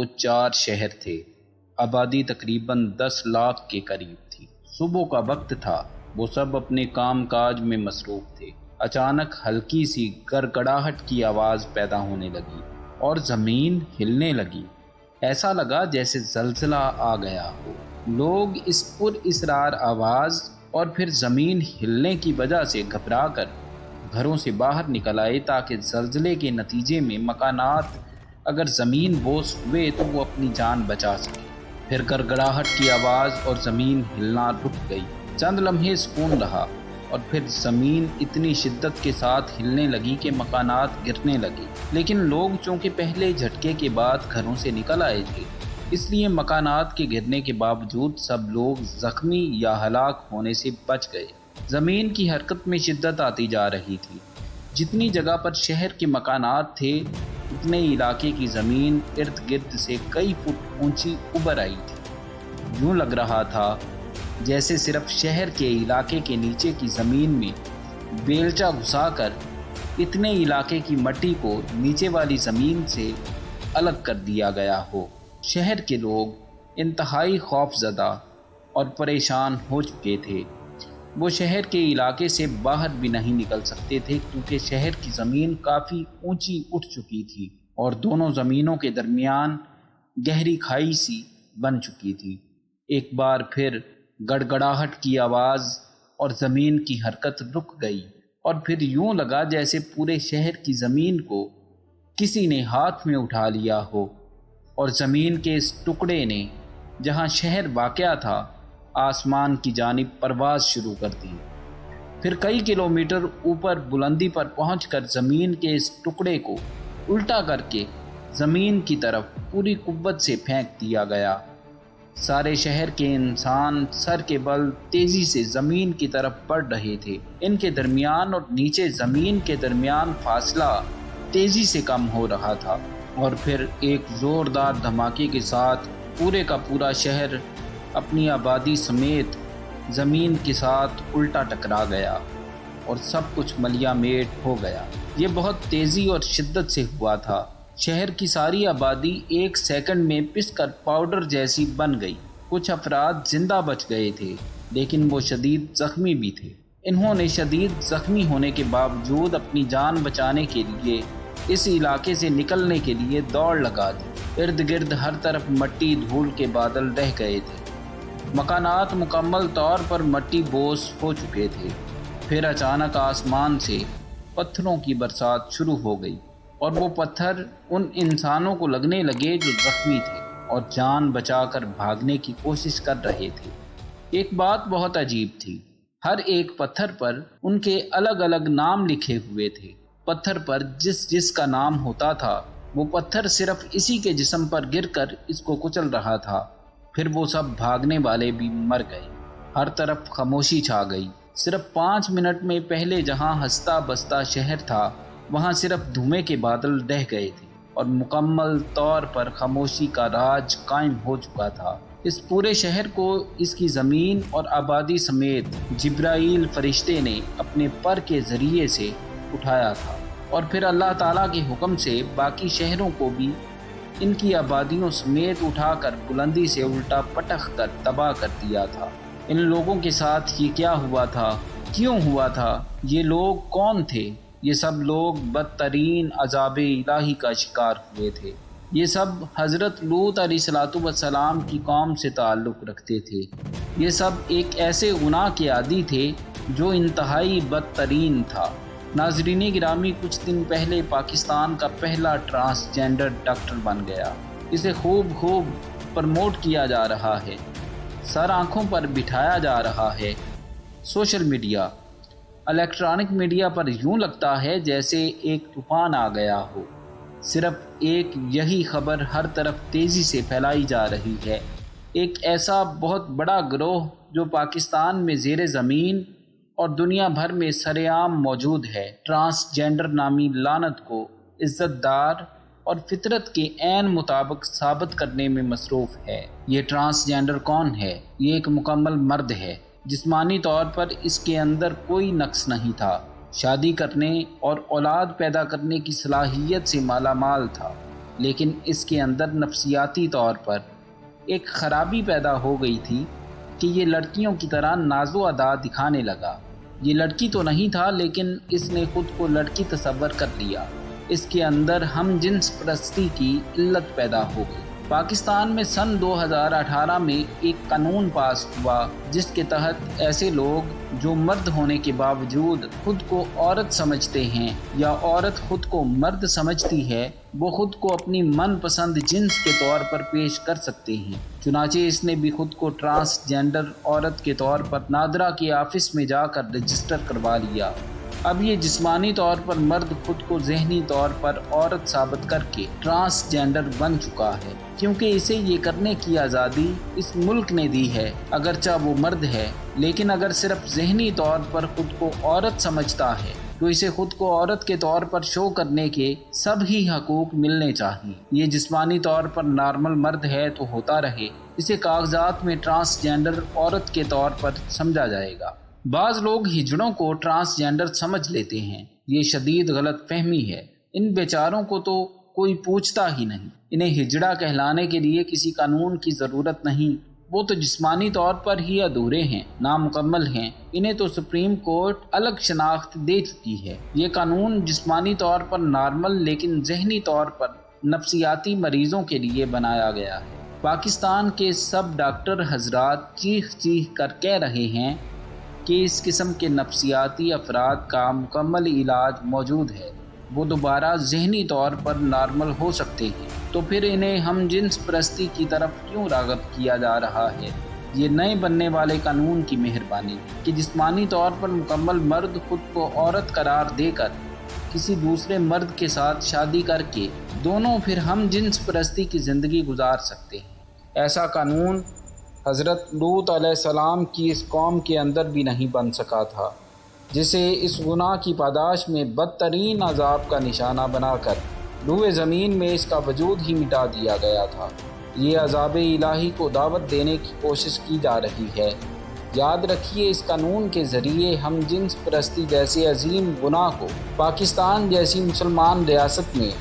وہ 4 شہر تھے۔ آبادی تقریباً 10 لاکھ کے قریب تھی۔ صبح کا وقت تھا، وہ سب اپنے کام کاج میں مصروف تھے۔ اچانک ہلکی سی گڑگڑاہٹ کی آواز پیدا ہونے لگی اور زمین ہلنے لگی۔ ایسا لگا جیسے زلزلہ آ گیا ہو۔ لوگ اس پر اسرار آواز اور پھر زمین ہلنے کی وجہ سے گھبرا کر گھروں سے باہر نکل آئے تاکہ زلزلے کے نتیجے میں مکانات اگر زمین بوس ہوئے تو وہ اپنی جان بچا سکے۔ پھر گڑگڑاہٹ کی آواز اور زمین ہلنا رک گئی۔ چند لمحے سکون رہا اور پھر زمین اتنی شدت کے ساتھ ہلنے لگی کہ مکانات گرنے لگے، لیکن لوگ چونکہ پہلے جھٹکے کے بعد گھروں سے نکل آئے تھے، اس لیے مکانات کے گرنے کے باوجود سب لوگ زخمی یا ہلاک ہونے سے بچ گئے۔ زمین کی حرکت میں شدت آتی جا رہی تھی۔ جتنی جگہ پر شہر کے مکانات تھے اتنے علاقے کی زمین ارد گرد سے کئی فٹ اونچی ابھر آئی تھی۔ یوں لگ رہا تھا جیسے صرف شہر کے علاقے کے نیچے کی زمین میں بیلچہ گھسا کر اتنے علاقے کی مٹی کو نیچے والی زمین سے الگ کر دیا گیا ہو۔ شہر کے لوگ انتہائی خوف زدہ اور پریشان ہو چکے تھے۔ وہ شہر کے علاقے سے باہر بھی نہیں نکل سکتے تھے کیونکہ شہر کی زمین کافی اونچی اٹھ چکی تھی اور دونوں زمینوں کے درمیان گہری کھائی سی بن چکی تھی۔ ایک بار پھر گڑگڑاہٹ کی آواز اور زمین کی حرکت رک گئی اور پھر یوں لگا جیسے پورے شہر کی زمین کو کسی نے ہاتھ میں اٹھا لیا ہو اور زمین کے اس ٹکڑے نے جہاں شہر واقع تھا آسمان کی جانب پرواز شروع کر دی۔ پھر کئی کلومیٹر اوپر بلندی پر پہنچ کر زمین کے اس ٹکڑے کو الٹا کر کے زمین کی طرف پوری قوت سے پھینک دیا گیا۔ سارے شہر کے انسان سر کے بل تیزی سے زمین کی طرف بڑھ رہے تھے۔ ان کے درمیان اور نیچے زمین کے درمیان فاصلہ تیزی سے کم ہو رہا تھا اور پھر ایک زوردار دھماکے کے ساتھ پورے کا پورا شہر اپنی آبادی سمیت زمین کے ساتھ الٹا ٹکرا گیا اور سب کچھ ملیا میٹ ہو گیا۔ یہ بہت تیزی اور شدت سے ہوا تھا۔ شہر کی ساری آبادی 1 سیکنڈ میں پس کر پاؤڈر جیسی بن گئی۔ کچھ افراد زندہ بچ گئے تھے لیکن وہ شدید زخمی بھی تھے۔ انہوں نے شدید زخمی ہونے کے باوجود اپنی جان بچانے کے لیے اس علاقے سے نکلنے کے لیے دوڑ لگا دی۔ ارد گرد ہر طرف مٹی دھول کے بادل رہ گئے تھے۔ مکانات مکمل طور پر مٹی بوس ہو چکے تھے۔ پھر اچانک آسمان سے پتھروں کی برسات شروع ہو گئی اور وہ پتھر ان انسانوں کو لگنے لگے جو زخمی تھے اور جان بچا کر بھاگنے کی کوشش کر رہے تھے۔ ایک بات بہت عجیب تھی، ہر ایک پتھر پر ان کے الگ الگ نام لکھے ہوئے تھے۔ پتھر پر جس کا نام ہوتا تھا وہ پتھر صرف اسی کے جسم پر گر کر اس کو کچل رہا تھا۔ پھر وہ سب بھاگنے والے بھی مر گئے۔ ہر طرف خاموشی چھا گئی۔ صرف 5 منٹ میں پہلے جہاں ہنستا بستا شہر تھا وہاں صرف دھوئیں کے بادل رہ گئے تھے اور مکمل طور پر خاموشی کا راج قائم ہو چکا تھا۔ اس پورے شہر کو اس کی زمین اور آبادی سمیت جبرائیل فرشتے نے اپنے پر کے ذریعے سے اٹھایا تھا اور پھر اللہ تعالیٰ کے حکم سے باقی شہروں کو بھی ان کی آبادیوں سمیت اٹھا کر بلندی سے الٹا پٹخ کر تباہ کر دیا تھا۔ ان لوگوں کے ساتھ یہ کیا ہوا تھا؟ کیوں ہوا تھا؟ یہ لوگ کون تھے؟ یہ سب لوگ بدترین عذاب الہی کا شکار ہوئے تھے۔ یہ سب حضرت لوط علیہ السلام کی قوم سے تعلق رکھتے تھے۔ یہ سب ایک ایسے گناہ کے عادی تھے جو انتہائی بدترین تھا۔ ناظرین گرامی، کچھ دن پہلے پاکستان کا پہلا ٹرانسجینڈر ڈاکٹر بن گیا۔ اسے خوب پرموٹ کیا جا رہا ہے، سر آنکھوں پر بٹھایا جا رہا ہے۔ سوشل میڈیا، الیکٹرانک میڈیا پر یوں لگتا ہے جیسے ایک طوفان آ گیا ہو۔ صرف ایک یہی خبر ہر طرف تیزی سے پھیلائی جا رہی ہے۔ ایک ایسا بہت بڑا گروہ جو پاکستان میں زیر زمین اور دنیا بھر میں سر عام موجود ہے، ٹرانسجینڈر نامی لعنت کو عزت دار اور فطرت کے عین مطابق ثابت کرنے میں مصروف ہے۔ یہ ٹرانسجینڈر کون ہے؟ یہ ایک مکمل مرد ہے۔ جسمانی طور پر اس کے اندر کوئی نقص نہیں تھا، شادی کرنے اور اولاد پیدا کرنے کی صلاحیت سے مالا مال تھا۔ لیکن اس کے اندر نفسیاتی طور پر ایک خرابی پیدا ہو گئی تھی کہ یہ لڑکیوں کی طرح ناز و ادا دکھانے لگا۔ یہ لڑکی تو نہیں تھا، لیکن اس نے خود کو لڑکی تصور کر لیا۔ اس کے اندر ہم جنس پرستی کی علت پیدا ہو گئی۔ پاکستان میں سن 2018 میں ایک قانون پاس ہوا جس کے تحت ایسے لوگ جو مرد ہونے کے باوجود خود کو عورت سمجھتے ہیں یا عورت خود کو مرد سمجھتی ہے، وہ خود کو اپنی من پسند جنس کے طور پر پیش کر سکتے ہیں۔ چنانچہ اس نے بھی خود کو ٹرانس جینڈر عورت کے طور پر نادرا کے آفس میں جا کر رجسٹر کروا لیا۔ اب یہ جسمانی طور پر مرد خود کو ذہنی طور پر عورت ثابت کر کے ٹرانس جینڈر بن چکا ہے، کیونکہ اسے یہ کرنے کی آزادی اس ملک نے دی ہے، اگرچہ وہ مرد ہے، لیکن اگر صرف ذہنی طور پر خود کو عورت سمجھتا ہے تو اسے خود کو عورت کے طور پر شو کرنے کے سب ہی حقوق ملنے چاہیے۔ یہ جسمانی طور پر نارمل مرد ہے تو ہوتا رہے، اسے کاغذات میں ٹرانس جینڈر عورت کے طور پر سمجھا جائے گا۔ بعض لوگ ہجڑوں کو ٹرانس جینڈر سمجھ لیتے ہیں، یہ شدید غلط فہمی ہے۔ ان بیچاروں کو تو کوئی پوچھتا ہی نہیں، انہیں ہجڑا کہلانے کے لیے کسی قانون کی ضرورت نہیں، وہ تو جسمانی طور پر ہی ادھورے ہیں، نامکمل ہیں، انہیں تو سپریم کورٹ الگ شناخت دے چکی ہے۔ یہ قانون جسمانی طور پر نارمل لیکن ذہنی طور پر نفسیاتی مریضوں کے لیے بنایا گیا ہے۔ پاکستان کے سب ڈاکٹر حضرات چیخ چیخ کر کہہ رہے ہیں کہ اس قسم کے نفسیاتی افراد کا مکمل علاج موجود ہے، وہ دوبارہ ذہنی طور پر نارمل ہو سکتے ہیں، تو پھر انہیں ہم جنس پرستی کی طرف کیوں راغب کیا جا رہا ہے؟ یہ نئے بننے والے قانون کی مہربانی کہ جسمانی طور پر مکمل مرد خود کو عورت قرار دے کر کسی دوسرے مرد کے ساتھ شادی کر کے دونوں پھر ہم جنس پرستی کی زندگی گزار سکتے ہیں۔ ایسا قانون حضرت لوط علیہ السلام کی اس قوم کے اندر بھی نہیں بن سکا تھا، جسے اس گناہ کی پاداش میں بدترین عذاب کا نشانہ بنا کر روئے زمین میں اس کا وجود ہی مٹا دیا گیا تھا۔ یہ عذاب الہی کو دعوت دینے کی کوشش کی جا رہی ہے۔ یاد رکھیے، اس قانون کے ذریعے ہم جنس پرستی جیسے عظیم گناہ کو پاکستان جیسی مسلمان ریاست میں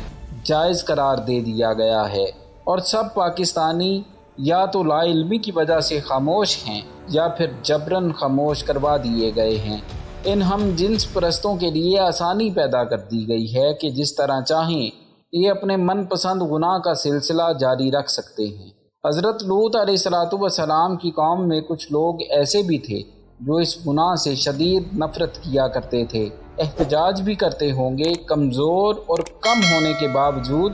جائز قرار دے دیا گیا ہے، اور سب پاکستانی یا تو لا علمی کی وجہ سے خاموش ہیں یا پھر جبراً خاموش کروا دیے گئے ہیں۔ ان ہم جنس پرستوں کے لیے آسانی پیدا کر دی گئی ہے کہ جس طرح چاہیں یہ اپنے من پسند گناہ کا سلسلہ جاری رکھ سکتے ہیں۔ حضرت لوط علیہ السلام کی قوم میں کچھ لوگ ایسے بھی تھے جو اس گناہ سے شدید نفرت کیا کرتے تھے، احتجاج بھی کرتے ہوں گے، کمزور اور کم ہونے کے باوجود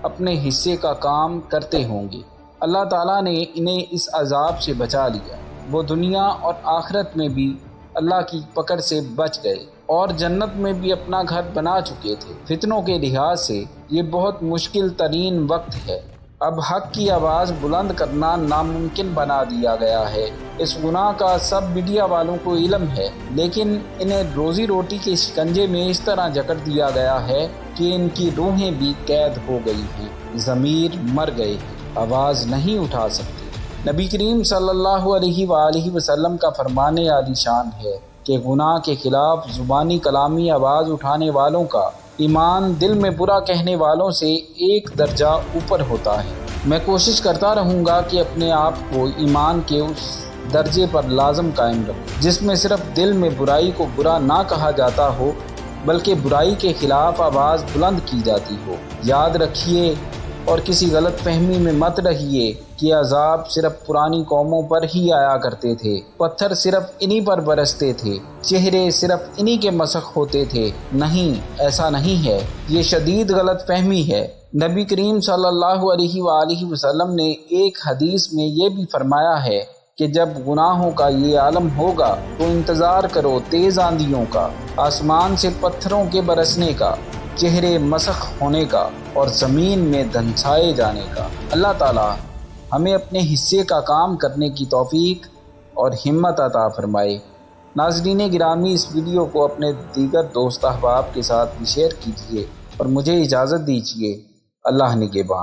اپنے حصے کا کام کرتے ہوں گے۔ اللہ تعالیٰ نے انہیں اس عذاب سے بچا لیا، وہ دنیا اور آخرت میں بھی اللہ کی پکڑ سے بچ گئے اور جنت میں بھی اپنا گھر بنا چکے تھے۔ فتنوں کے لحاظ سے یہ بہت مشکل ترین وقت ہے، اب حق کی آواز بلند کرنا ناممکن بنا دیا گیا ہے۔ اس گناہ کا سب میڈیا والوں کو علم ہے، لیکن انہیں روزی روٹی کے شکنجے میں اس طرح جکڑ دیا گیا ہے کہ ان کی روحیں بھی قید ہو گئی ہیں، ضمیر مر گئے ہیں، آواز نہیں اٹھا سکتے۔ نبی کریم صلی اللہ علیہ وآلہ وسلم کا فرمان عالی شان ہے کہ گناہ کے خلاف زبانی کلامی آواز اٹھانے والوں کا ایمان دل میں برا کہنے والوں سے ایک درجہ اوپر ہوتا ہے۔ میں کوشش کرتا رہوں گا کہ اپنے آپ کو ایمان کے اس درجے پر لازم قائم رکھوں جس میں صرف دل میں برائی کو برا نہ کہا جاتا ہو بلکہ برائی کے خلاف آواز بلند کی جاتی ہو۔ یاد رکھیے اور کسی غلط فہمی میں مت رہیے کہ عذاب صرف پرانی قوموں پر ہی آیا کرتے تھے، پتھر صرف انہی پر برستے تھے، چہرے صرف انہی کے مسخ ہوتے تھے۔ نہیں، ایسا نہیں ہے، یہ شدید غلط فہمی ہے۔ نبی کریم صلی اللہ علیہ وآلہ وسلم نے ایک حدیث میں یہ بھی فرمایا ہے کہ جب گناہوں کا یہ عالم ہوگا تو انتظار کرو تیز آندھیوں کا، آسمان سے پتھروں کے برسنے کا، چہرے مسخ ہونے کا اور زمین میں دھنسائے جانے کا۔ اللہ تعالی ہمیں اپنے حصے کا کام کرنے کی توفیق اور ہمت عطا فرمائے۔ ناظرین گرامی، اس ویڈیو کو اپنے دیگر دوست احباب کے ساتھ بھی شیئر کیجیے اور مجھے اجازت دیجیے۔ اللہ نگہبان۔